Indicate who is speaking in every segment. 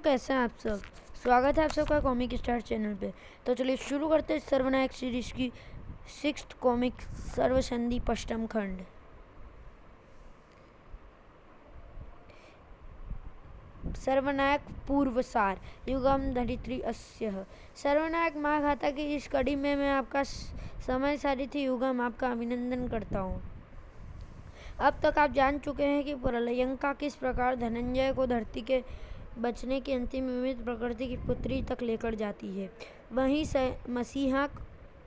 Speaker 1: कैसे हैं आप सब। स्वागत है आप सबका कॉमिक स्टार चैनल पे। तो चलिए शुरू करते हैं सर्वनायक सीरीज की 6th कॉमिक सर्वसंधि पष्टम खंड। सर्वनायक पूर्वसार युगम धरित्री अस्यः। सर्वनायक महागाथा की इस कड़ी में मैं आपका समय सारिथी युगम आपका अभिनंदन करता हूँ। अब तक आप जान चुके हैं कि प्रलयंका किस प्रकार धनंजय को धरती के बचने की अंतिम उम्मीद प्रकृति की पुत्री तक लेकर जाती है। वहीं मसीहा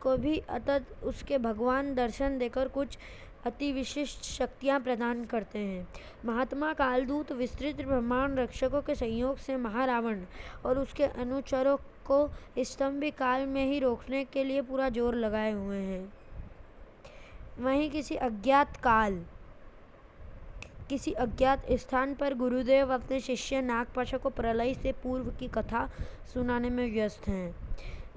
Speaker 1: को भी अतत उसके भगवान दर्शन देकर कुछ अति विशिष्ट शक्तियां प्रदान करते हैं। महात्मा कालदूत विस्तृत ब्रह्मांड रक्षकों के संयोग से महारावण और उसके अनुचरों को स्तंभ काल में ही रोकने के लिए पूरा जोर लगाए हुए हैं। वहीं किसी अज्ञात स्थान पर गुरुदेव अपने शिष्य नागपाश को प्रलय से पूर्व की कथा सुनाने में व्यस्त हैं।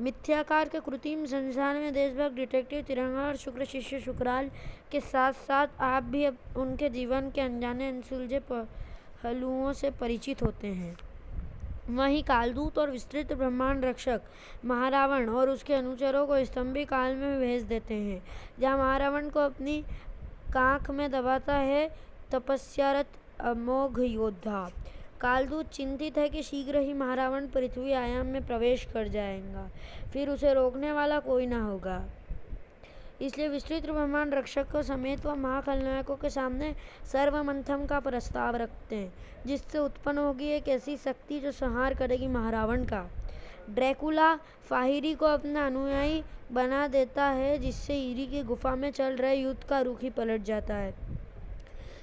Speaker 1: मिथ्याकार के कृत्रिम संसार में देशभक्त डिटेक्टिव तिरंगा और शुक्र शिष्य शुक्राल के साथ साथ आप भी उनके जीवन के अनजाने अनसुलझे पहलुओं से परिचित होते हैं। वहीं कालदूत और विस्तृत ब्रह्मांड रक्षक महारावण और उसके अनुचरों को स्तंभी काल में भेज देते हैं, जहां महारावण को अपनी कांख में दबाता है तपस्यारत अमोघ योद्धा। कालदूत चिंतित है कि शीघ्र ही महारावण पृथ्वी आयाम में प्रवेश कर जाएगा, फिर उसे रोकने वाला कोई ना होगा। इसलिए विस्तृत ब्रह्मांड रक्षकों समेत वह महाखलनायकों के सामने सर्वमंथन का प्रस्ताव रखते हैं, जिससे उत्पन्न होगी एक ऐसी शक्ति जो संहार करेगी महारावण का। ड्रैकुला फाहिरी को अपना अनुयायी बना देता है, जिससे ईरी की गुफा में चल रहे युद्ध का रुख ही पलट जाता है।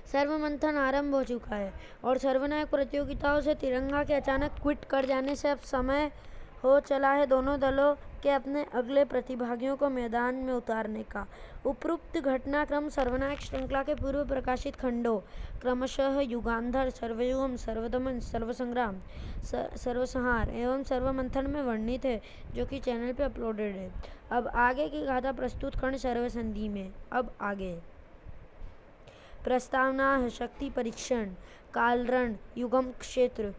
Speaker 1: सर्वमंथन आरंभ हो चुका है और सर्वनायक प्रतियोगिताओं से तिरंगा के अचानक क्विट कर जाने से अब समय हो चला है दोनों दलों के अपने अगले प्रतिभागियों को मैदान में उतारने का। उपरोक्त घटनाक्रम सर्वनायक श्रृंखला के पूर्व प्रकाशित खंडों क्रमशः युगांधर, सर्वयुगम, सर्वदमन, सर्वसंग्राम, सर्वसंहार एवं सर्वमंथन में वर्णित है, जो कि चैनल पे अपलोडेड है। अब आगे की गाथा प्रस्तुत खंड सर्वसंधि में। अब आगे प्रस्तावना है शक्ति परीक्षण, कालरण, युगम क्षेत्र।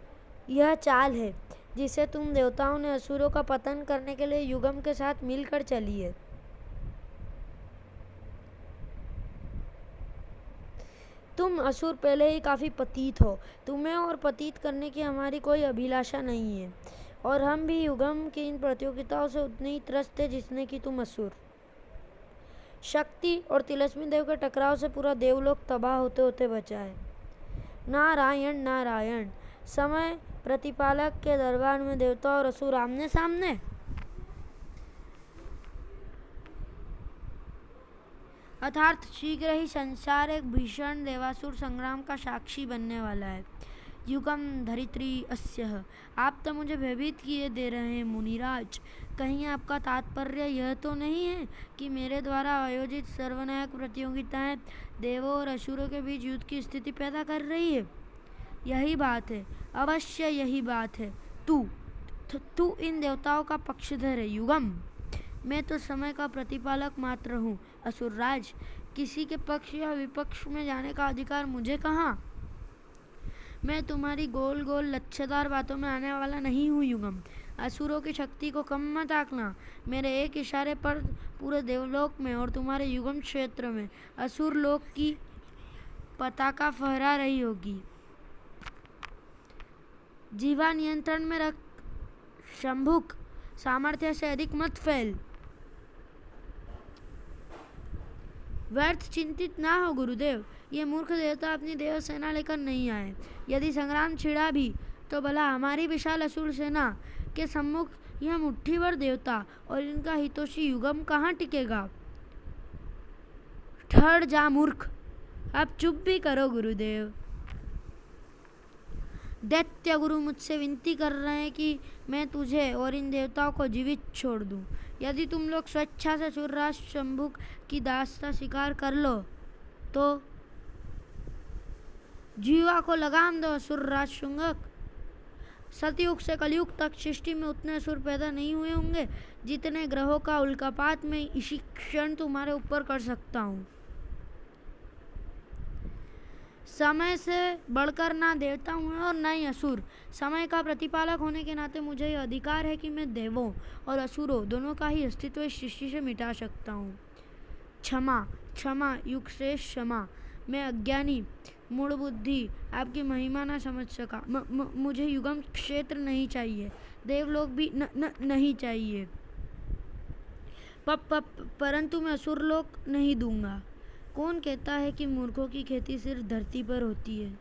Speaker 1: यह चाल है जिसे तुम देवताओं ने असुरों का पतन करने के लिए युगम के साथ मिलकर चली है। तुम असुर पहले ही काफी पतित हो, तुम्हें और पतित करने की हमारी कोई अभिलाषा नहीं है, और हम भी युगम की इन प्रतियोगिताओं से उतने ही त्रस्त थे जितने कि तुम असुर। शक्ति और तिलस्मी देव के टकराव से पूरा देवलोक तबाह होते होते बचा है। नारायण नारायण। समय प्रतिपालक के दरबार में देवता और असुर आमने सामने। अर्थात शीघ्र ही संसार एक भीषण देवासुर संग्राम का साक्षी बनने वाला है। युगम धरित्री अस्यः। आप तो मुझे भयभीत किए दे रहे हैं मुनिराज। कहीं आपका तात्पर्य यह तो नहीं है कि मेरे द्वारा आयोजित सर्वनायक प्रतियोगिताएं देवों और असुरों के बीच युद्ध की स्थिति पैदा कर रही है? यही बात है, अवश्य यही बात है। तू इन देवताओं का पक्षधर है युगम। मैं तो समय का प्रतिपालक मात्र हूँ असुरराज। किसी के पक्ष या विपक्ष में जाने का अधिकार मुझे कहाँ। मैं तुम्हारी गोल गोल लच्छेदार बातों में आने वाला नहीं हूँ युगम। असुरों की शक्ति को कम मत आंकना। मेरे एक इशारे पर पूरे देवलोक में और तुम्हारे युगम क्षेत्र में असुर लोक की पताका फहरा रही होगी। जीवा नियंत्रण में रख शंभुक। सामर्थ्य से अधिक मत फैल। व्यर्थ चिंतित ना हो गुरुदेव। ये मूर्ख देवता अपनी देव सेना लेकर नहीं आए। यदि संग्राम छिड़ा भी तो भला हमारी विशाल असुर सेना के सम्मुख यह मुट्ठी भर देवता और इनका हितोषी युगम कहाँ टिकेगा। ठहर जा मूर्ख। आप चुप भी करो गुरुदेव। दैत्य गुरु मुझसे विनती कर रहे हैं कि मैं तुझे और इन देवताओं को जीवित छोड़ दूं। यदि तुम लोग स्वेच्छा से सूर्यराज शंभुक की दास्ता स्वीकार कर लो तो जीवा को लगाम दो असुरराज शुंगक। सतयुग से कलयुग तक सृष्टि में उतने असुर पैदा नहीं हुए होंगे जितने ग्रहों का उल्कापात में इसी क्षण तुम्हारे ऊपर कर सकता हूँ। समय से बढ़कर ना देवता हूँ और ना ही असुर। समय का प्रतिपालक होने के नाते मुझे यह अधिकार है कि मैं देवों और असुरों दोनों का ही अस्तित्व इस सृष्टि से मिटा सकता हूँ। क्षमा क्षमा युग श्रेष्ठ क्षमा। मैं अज्ञानी मूढ़ बुद्धि आपकी महिमा ना समझ सका। मुझे युगम क्षेत्र नहीं चाहिए, देवलोक भी नहीं चाहिए, परंतु मैं असुरलोक नहीं दूंगा। कौन कहता है कि मूर्खों की खेती सिर्फ धरती पर होती है?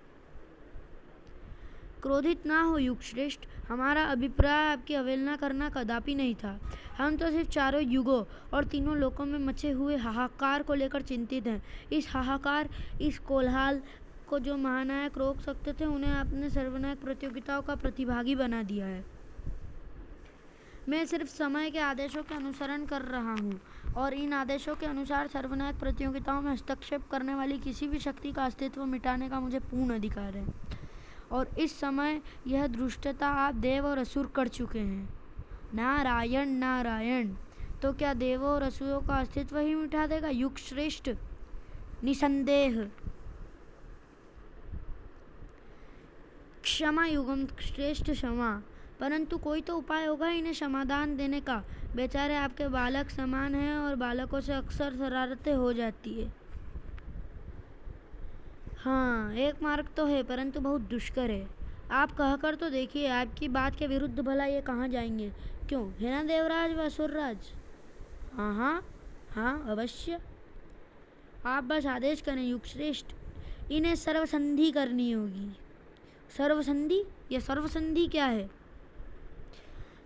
Speaker 1: क्रोधित ना हो युग श्रेष्ठ, हमारा अभिप्राय आपकी अवहेलना करना कदापि नहीं था। हम तो सिर्फ चारों युगों और तीनों लोकों में मचे हुए हाहाकार को लेकर चिंतित हैं। इस हाहाकार, इस कोलाहल को जो महानायक रोक सकते थे, उन्हें आपने सर्वनायक प्रतियोगिताओं का प्रतिभागी बना दिया है। मैं सिर्फ समय के आदेशों के अनुसरण कर रहा हूँ और इन आदेशों के अनुसार सर्वनायक प्रतियोगिताओं में हस्तक्षेप करने वाली किसी भी शक्ति का अस्तित्व मिटाने का मुझे पूर्ण अधिकार है। और इस समय यह दुष्टता आप देव और असुर कर चुके हैं। नारायण नारायण। तो क्या देवों और असुरों का अस्तित्व ही मिटा देगा युग श्रेष्ठ? निसंदेह। क्षमा युगम श्रेष्ठ क्षमा, परंतु कोई तो उपाय होगा इन्हें समाधान देने का। बेचारे आपके बालक समान हैं और बालकों से अक्सर शरारतें हो जाती है। हाँ, एक मार्ग तो है, परंतु बहुत दुष्कर है। आप कहकर तो देखिए, आपकी बात के विरुद्ध भला ये कहाँ जाएंगे? क्यों, है ना देवराज व असुरराज? हाँ हाँ हाँ, अवश्य। आप बस आदेश करें युग श्रेष्ठ। इन्हें सर्वसंधि करनी होगी। सर्वसंधि? यह सर्वसंधि क्या है?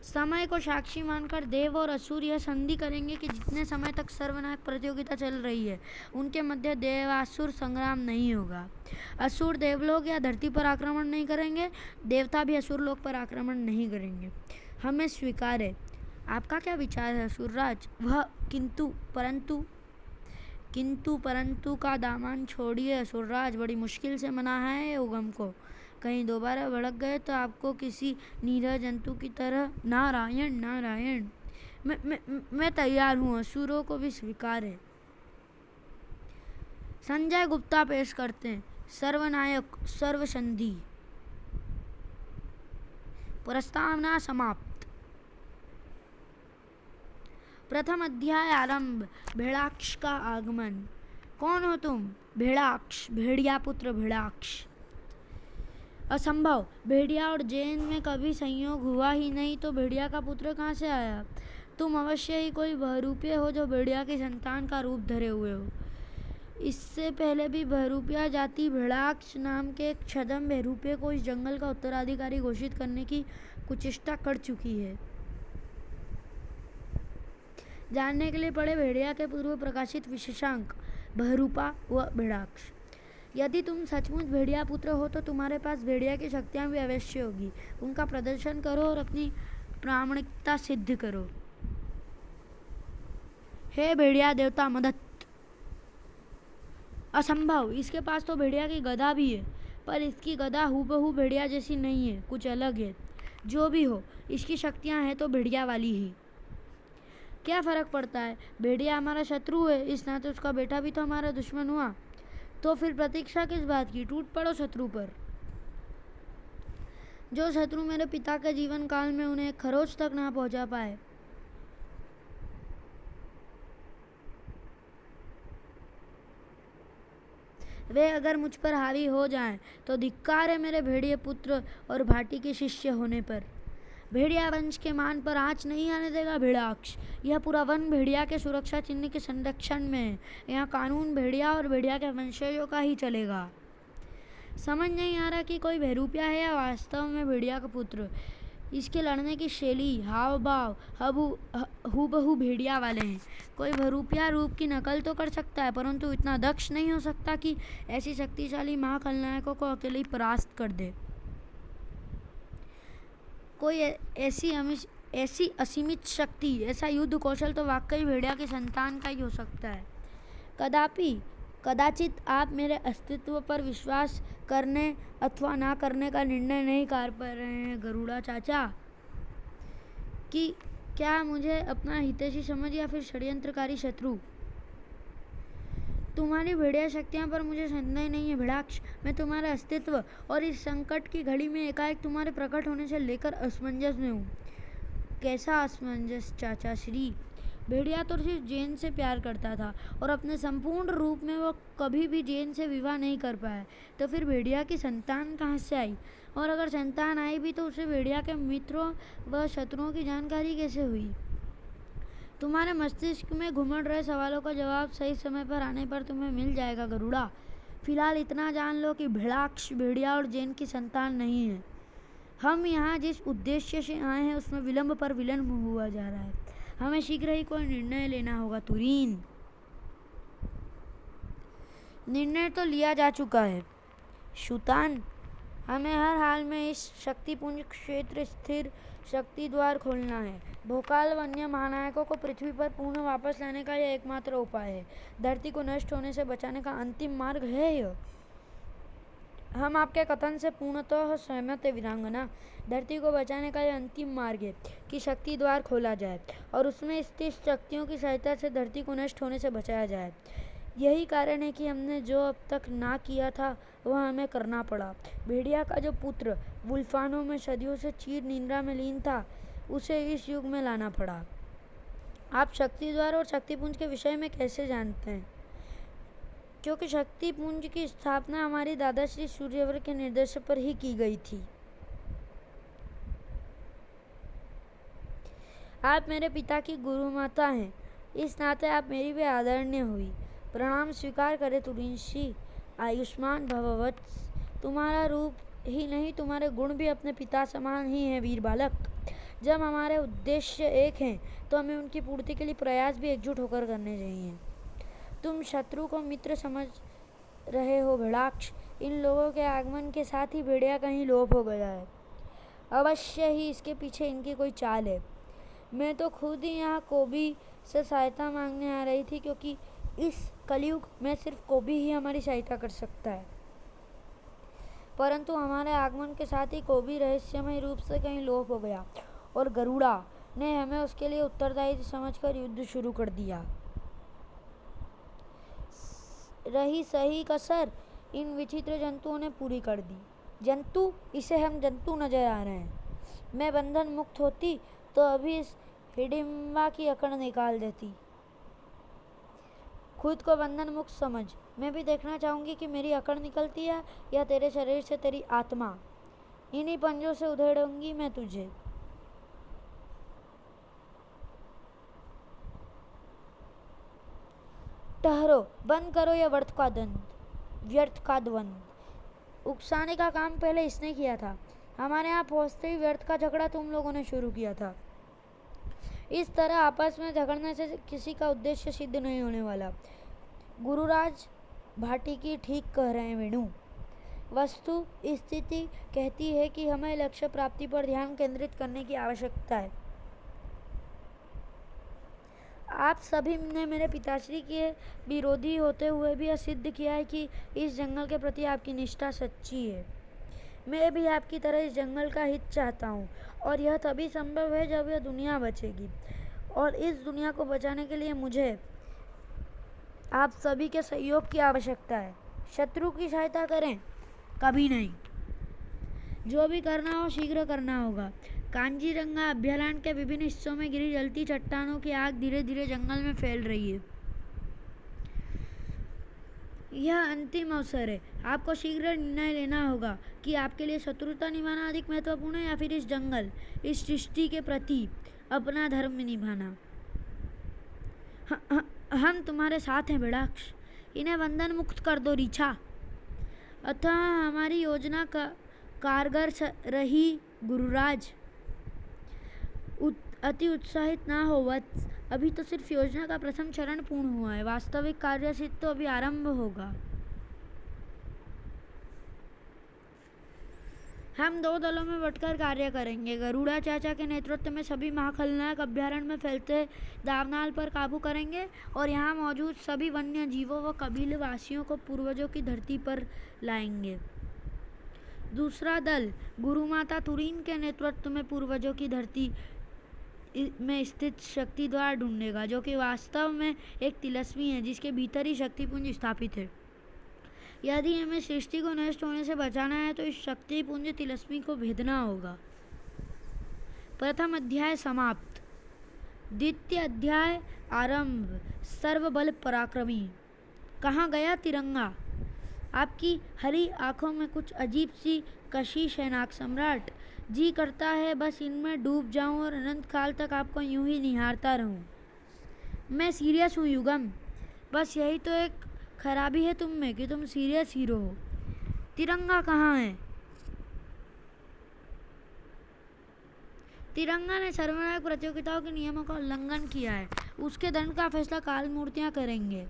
Speaker 1: समय को साक्षी मानकर देव और असुर यह संधि करेंगे कि जितने समय तक सर्वनायक प्रतियोगिता चल रही है, उनके मध्य देवासुर संग्राम नहीं होगा। असुर देवलोक या धरती पर आक्रमण नहीं करेंगे, देवता भी असुर लोक पर आक्रमण नहीं करेंगे। हमें स्वीकार है। आपका क्या विचार है असुरराज? वह किंतु परंतु का दामन छोड़िए असुरराज, बड़ी मुश्किल से मना है उगम को। कहीं दोबारा भड़क गए तो आपको किसी नीरह जंतु की तरह। नारायण नारायण। मैं तैयार हूँ, असुरों को भी स्वीकार है। संजय गुप्ता पेश करते हैं। सर्वनायक सर्वसंधि। प्रस्तावना समाप्त। प्रथम अध्याय आरंभ। भेड़ाक्ष का आगमन। कौन हो तुम? भेड़ाक्ष, भेड़िया पुत्र भेड़ाक्ष। असंभव, भेड़िया और जैन में कभी संयोग हुआ ही नहीं, तो भेड़िया का पुत्र कहाँ से आया? तुम अवश्य ही कोई बहरूपे हो जो भेड़िया की संतान का रूप धरे हुए हो। इससे पहले भी बहरूपिया जाति भेड़ाक्ष नाम के एक छद्म बहरूपे को इस जंगल का उत्तराधिकारी घोषित करने की कुचेष्टा कर चुकी है। जानने के लिए पढ़े भेड़िया के पूर्व प्रकाशित विशेषांक बहरूपा व भेड़ाक्ष। यदि तुम सचमुच भेड़िया पुत्र हो तो तुम्हारे पास भेड़िया की शक्तियाँ भी अवश्य होगी। उनका प्रदर्शन करो और अपनी प्रामाणिकता सिद्ध करो। हे भेड़िया देवता मदद। असंभव, इसके पास तो भेड़िया की गदा भी है, पर इसकी गदा हूबहू भेड़िया जैसी नहीं है, कुछ अलग है। जो भी हो, इसकी शक्तियाँ हैं तो भेड़िया वाली ही। क्या फर्क पड़ता है? भेड़िया हमारा शत्रु है, इस नाते उसका बेटा भी तो हमारा दुश्मन हुआ। तो फिर प्रतीक्षा किस बात की? टूट पड़ो शत्रु पर। जो शत्रु मेरे पिता के जीवन काल में उन्हें खरोच तक ना पहुंचा पाए। वे अगर मुझ पर हावी हो जाएं, तो धिक्कार है मेरे भेड़िए पुत्र और भाटी के शिष्य होने पर। भेड़िया वंश के मान पर आँच नहीं आने देगा भेड़ाक्ष। यह पूरा वन भेड़िया के सुरक्षा चिन्ह के संरक्षण में है। यहाँ कानून भेड़िया और भेड़िया के वंशजों का ही चलेगा। समझ नहीं आ रहा कि कोई बहरूपिया है या वास्तव में भेड़िया का पुत्र। इसके लड़ने की शैली, हाव भाव हूबहू भेड़िया वाले हैं। कोई बहरूपिया रूप की नकल तो कर सकता है, परंतु इतना दक्ष नहीं हो सकता कि ऐसी शक्तिशाली महाखलनायकों को अकेले ही परास्त कर दे। कोई ऐसी असीमित शक्ति, ऐसा युद्ध कौशल तो वाकई भेड़िया की संतान का ही हो सकता है। कदाचित आप मेरे अस्तित्व पर विश्वास करने अथवा ना करने का निर्णय नहीं कर पा रहे हैं गरुड़ा चाचा, कि क्या मुझे अपना हितैषी समझ या फिर षड्यंत्रकारी शत्रु। तुम्हारी भेड़िया शक्तियों पर मुझे संदेह नहीं है भिड़ाक्ष। मैं तुम्हारे अस्तित्व और इस संकट की घड़ी में एकाएक तुम्हारे प्रकट होने से लेकर असमंजस में हूँ। कैसा असमंजस चाचा श्री? भेड़िया तो सिर्फ जैन से प्यार करता था और अपने संपूर्ण रूप में वो कभी भी जैन से विवाह नहीं कर पाया। तो फिर भेड़िया की संतान कहाँ से आई? और अगर संतान आई भी तो उसे भेड़िया के मित्रों व शत्रुओं की जानकारी कैसे हुई? तुम्हारे मस्तिष्क में घुमड़ रहे सवालों का जवाब सही समय पर आने पर तुम्हें मिल जाएगा गरुड़ा। फिलहाल इतना जान लो कि भिड़ाक्ष भेड़िया और जैन की संतान नहीं है। हम यहाँ जिस उद्देश्य से आए हैं उसमें विलंब पर विलंब हुआ जा रहा है। हमें शीघ्र ही कोई निर्णय लेना होगा तुरीन। निर्णय तो लिया जा चुका है शुतान। हमें हर हाल में इस शक्तिपुंज क्षेत्र स्थिर शक्ति द्वार खोलना है। भोकाल वन्य महानायकों को पृथ्वी पर पुनः वापस लाने का यह एकमात्र उपाय है। धरती को नष्ट होने से बचाने का अंतिम मार्ग है यह। हम आपके कथन से पूर्णतः सहमत है वीरांगना। धरती को बचाने का यह अंतिम मार्ग है कि शक्ति द्वार खोला जाए और उसमें स्थित शक्तियों की सहायता से धरती को नष्ट होने से बचाया जाए। यही कारण है कि हमने जो अब तक ना किया था वह हमें करना पड़ा। भेड़िया का जो पुत्र वुल्फानो में सदियों से चीर निद्रा में लीन था उसे इस युग में लाना पड़ा। आप शक्ति द्वार और शक्तिपुंज के विषय में कैसे जानते हैं? क्योंकि शक्तिपुंज की स्थापना हमारी दादा श्री सूर्यवर के निर्देश पर ही की गई थी। आप मेरे पिता की गुरु माता हैं, इस नाते आप मेरी भी आदरणीय हुई। प्रणाम स्वीकार करें तुरिंशी। आयुष्मान भववत्स। तुम्हारा रूप ही नहीं तुम्हारे गुण भी अपने पिता समान ही हैं वीर बालक। जब हमारे उद्देश्य एक हैं तो हमें उनकी पूर्ति के लिए प्रयास भी एकजुट होकर करने चाहिए। तुम शत्रु को मित्र समझ रहे हो भिड़ाक्ष। इन लोगों के आगमन के साथ ही भेड़िया कहीं लोप हो गया है। अवश्य ही इसके पीछे इनकी कोई चाल है। मैं तो खुद ही यहाँ कोबी से सहायता मांगने आ रही थी क्योंकि इस कलयुग में सिर्फ कोबी ही हमारी सहायता कर सकता है। परंतु हमारे आगमन के साथ ही कोबी रहस्यमय रूप से कहीं लोप हो गया और गरुड़ा ने हमें उसके लिए उत्तरदायी समझकर युद्ध शुरू कर दिया। रही सही कसर इन विचित्र जंतुओं ने पूरी कर दी। जंतु? इसे हम जंतु नजर आ रहे हैं। मैं बंधन मुक्त होती तो अभी इस हिडिंबा की अकड़ निकाल देती। खुद को बंधन मुक्त समझ। मैं भी देखना चाहूंगी कि मेरी अकड़ निकलती है या तेरे शरीर से तेरी आत्मा। इन्हीं पंजों से उधेड़ूंगी मैं तुझे। ठहरो, बंद करो यह व्यर्थ का द्वंद। उकसाने का काम पहले इसने किया था। हमारे यहाँ पहुँचते ही व्यर्थ का झगड़ा तुम लोगों ने शुरू किया था। इस तरह आपस में झगड़ने से किसी का उद्देश्य सिद्ध नहीं होने वाला। गुरुराज भाटी की ठीक कह रहे हैं वेणु। वस्तु स्थिति कहती है कि हमें लक्ष्य प्राप्ति पर ध्यान केंद्रित करने की आवश्यकता है। आप सभी ने मेरे पिताश्री के विरोधी होते हुए भी यह सिद्ध किया है कि इस जंगल के प्रति आपकी निष्ठा सच्ची है। मैं भी आपकी तरह इस जंगल का हित चाहता हूँ और यह तभी संभव है जब यह दुनिया बचेगी। और इस दुनिया को बचाने के लिए मुझे आप सभी के सहयोग की आवश्यकता है। शत्रु की सहायता करें? कभी नहीं। जो भी करना हो शीघ्र करना होगा। कांजीरंगा अभयारण्य के विभिन्न हिस्सों में गिरी जलती चट्टानों की आग धीरे धीरे जंगल में फैल रही है। यह अंतिम अवसर है। आपको शीघ्र निर्णय लेना होगा कि आपके लिए शत्रुता निभाना अधिक महत्वपूर्ण है या फिर इस जंगल, इस सृष्टि के प्रति अपना धर्म निभाना। हम तुम्हारे साथ हैं भिड़ाक्ष। इन्हें बंधन मुक्त कर दो रीछा। अतः हमारी योजना का कारगर रही गुरुराज। अति उत्साहित ना हो वत्स। अभी तो सिर्फ योजना का प्रथम चरण पूर्ण हुआ है। वास्तविक कार्य सिद्ध तो अभी आरंभ होगा। हम 2 दलों में बंटकर कार्य करेंगे। गरुड़ा चाचा के नेतृत्व में सभी महाखलनायक अभ्यारण्य में फैलते दावनाल पर काबू करेंगे और यहाँ मौजूद सभी वन्य जीवों व कबीले वासियों को पूर्वजों की धरती पर लाएंगे। दूसरा दल गुरुमाता तुरीन के नेतृत्व में पूर्वजों की धरती में स्थित शक्ति द्वारा ढूंढेगा, जो कि वास्तव में एक तिलस्मी है जिसके भीतर ही शक्तिपुंज स्थापित है। यदि हमें सृष्टि को नष्ट होने से बचाना है तो इस शक्तिपुंज तिलस्मी को भेदना होगा। प्रथम अध्याय समाप्त। द्वितीय अध्याय आरंभ। सर्वबल पराक्रमी। कहाँ गया तिरंगा? आपकी हरी आंखों में कुछ अजीब सी कशिश है नाग सम्राट। जी करता है बस इनमें डूब जाऊं और अनंत काल तक आपको यूं ही निहारता रहूं। मैं सीरियस हूँ युगम, बस यही तो एक खराबी है तुम में कि तुम सीरियस हीरो हो। तिरंगा कहाँ है? तिरंगा ने सर्वनायक प्रतियोगिताओं के नियमों का उल्लंघन किया है। उसके दंड का फैसला काल मूर्तियाँ करेंगे।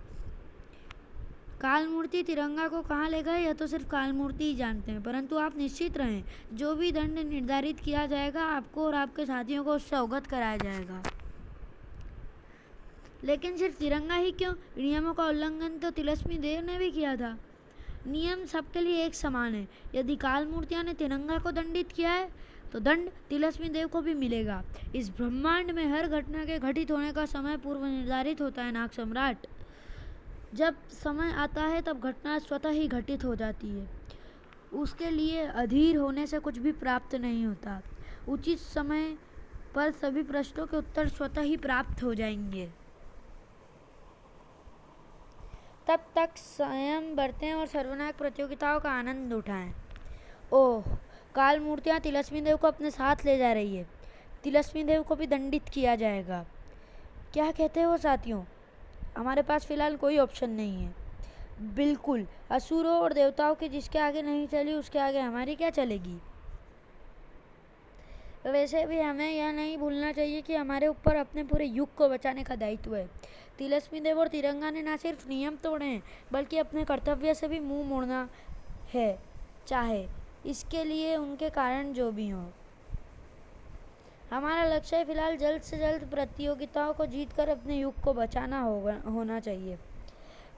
Speaker 1: काल मूर्ति तिरंगा को कहाँ ले गए यह तो सिर्फ काल मूर्ति ही जानते हैं, परंतु आप निश्चित रहें, जो भी दंड निर्धारित किया जाएगा आपको और आपके साथियों को उससे अवगत कराया जाएगा। लेकिन सिर्फ तिरंगा ही क्यों? नियमों का उल्लंघन तो तिलस्मी देव ने भी किया था। नियम सबके लिए एक समान है। यदि काल मूर्तियाँ ने तिरंगा को दंडित किया है तो दंड तिलस्मी देव को भी मिलेगा। इस ब्रह्मांड में हर घटना के घटित होने का समय पूर्व निर्धारित होता है नाग सम्राट। जब समय आता है तब घटना स्वतः ही घटित हो जाती है। उसके लिए अधीर होने से कुछ भी प्राप्त नहीं होता। उचित समय पर सभी प्रश्नों के उत्तर स्वतः ही प्राप्त हो जाएंगे। तब तक स्वयं बरतें और सर्वनायक प्रतियोगिताओं का आनंद उठाएं। ओह, काल मूर्तियाँ तिलस्मी देव को अपने साथ ले जा रही है। तिलस्मी देव को भी दंडित किया जाएगा। क्या कहते हो साथियों? हमारे पास फिलहाल कोई ऑप्शन नहीं है। बिल्कुल, असुरों और देवताओं की जिसके आगे नहीं चली उसके आगे हमारी क्या चलेगी। वैसे भी हमें यह नहीं भूलना चाहिए कि हमारे ऊपर अपने पूरे युग को बचाने का दायित्व है। तिलस्मी देव और तिरंगा ने न सिर्फ नियम तोड़े हैं बल्कि अपने कर्तव्य से भी मुंह मोड़ना है, चाहे इसके लिए उनके कारण जो भी हों। हमारा लक्ष्य फिलहाल जल्द से जल्द प्रतियोगिताओं को जीतकर अपने युग को बचाना होना चाहिए।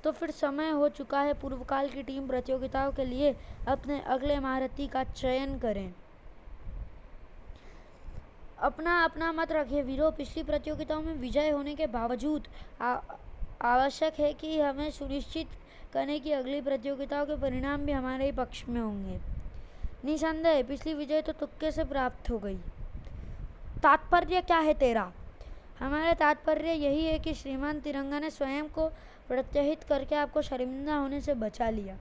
Speaker 1: तो फिर समय हो चुका है, पूर्वकाल की टीम प्रतियोगिताओं के लिए अपने अगले महारथी का चयन करें। अपना अपना मत रखिए वीरों। पिछली प्रतियोगिताओं में विजय होने के बावजूद आवश्यक है कि हमें सुनिश्चित करें कि अगली प्रतियोगिताओं के परिणाम भी हमारे ही पक्ष में होंगे। निसंदेह पिछली विजय तो तुक्के से प्राप्त हो गई। तात्पर्य क्या है तेरा? हमारा तात्पर्य यही है कि श्रीमान तिरंगा ने स्वयं को प्रत्यहित करके आपको शर्मिंदा होने से बचा लिया,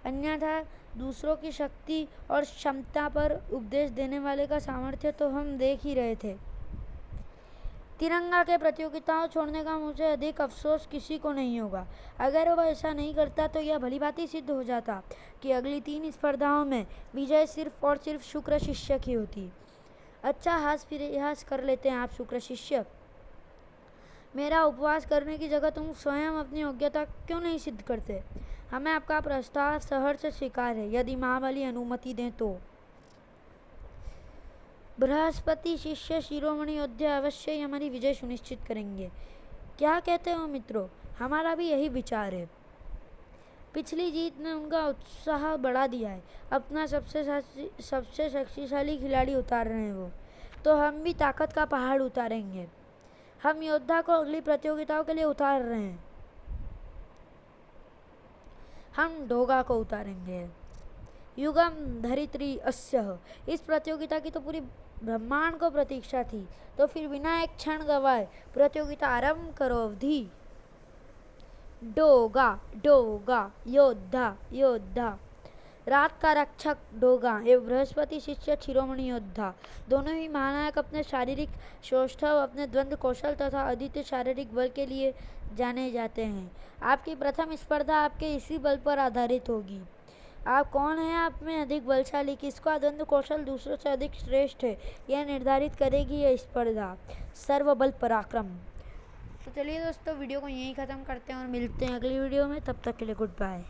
Speaker 1: अन्यथा दूसरों की शक्ति और क्षमता पर उपदेश देने वाले का सामर्थ्य तो हम देख ही रहे थे। तिरंगा के प्रतियोगिताओं छोड़ने का मुझे अधिक अफसोस किसी को नहीं होगा। अगर वह ऐसा नहीं करता तो यह भलीभांति सिद्ध हो जाता कि अगली 3 स्पर्धाओं में विजय सिर्फ और सिर्फ शुक्र शिष्य की होती। अच्छा, हास प्रयास कर लेते हैं आप शुक्र शिष्य। मेरा उपवास करने की जगह तुम स्वयं अपनी योग्यता क्यों नहीं सिद्ध करते? हमें आपका प्रस्ताव सहर्ष स्वीकार है, यदि महाबली अनुमति दें तो। बृहस्पति शिष्य शिरोमणि योद्धा अवश्य ही हमारी विजय सुनिश्चित करेंगे। क्या कहते हो मित्रों? हमारा भी यही विचार है। पिछली जीत ने उनका उत्साह बढ़ा दिया है। अपना सबसे शक्तिशाली खिलाड़ी उतार रहे हैं वो, तो हम भी ताकत का पहाड़ उतारेंगे। हम योद्धा को अगली प्रतियोगिताओं के लिए उतार रहे हैं। हम डोगा को उतारेंगे। युगम धरित्री अस्य। इस प्रतियोगिता की तो पूरी ब्रह्मांड को प्रतीक्षा थी, तो फिर बिना एक क्षण गवाए प्रतियोगिता आरंभ करो। अवधि। डोगा डोगा योद्धा योद्धा। रात का रक्षक डोगा एवं बृहस्पति शिष्य शिरोमणि योद्धा, दोनों ही महानायक अपने शारीरिक सौष्ठव, अपने द्वंद्व कौशल तथा अद्वितीय शारीरिक बल के लिए जाने जाते हैं। आपकी प्रथम स्पर्धा आपके इसी बल पर आधारित होगी। आप कौन हैं आप में अधिक बलशाली, किसका द्वंद्व कौशल दूसरों से अधिक श्रेष्ठ है, यह निर्धारित करेगी यह स्पर्धा। सर्वबल पराक्रम। तो चलिए दोस्तों, वीडियो को यहीं ख़त्म करते हैं और मिलते हैं अगली वीडियो में। तब तक के लिए गुड बाय।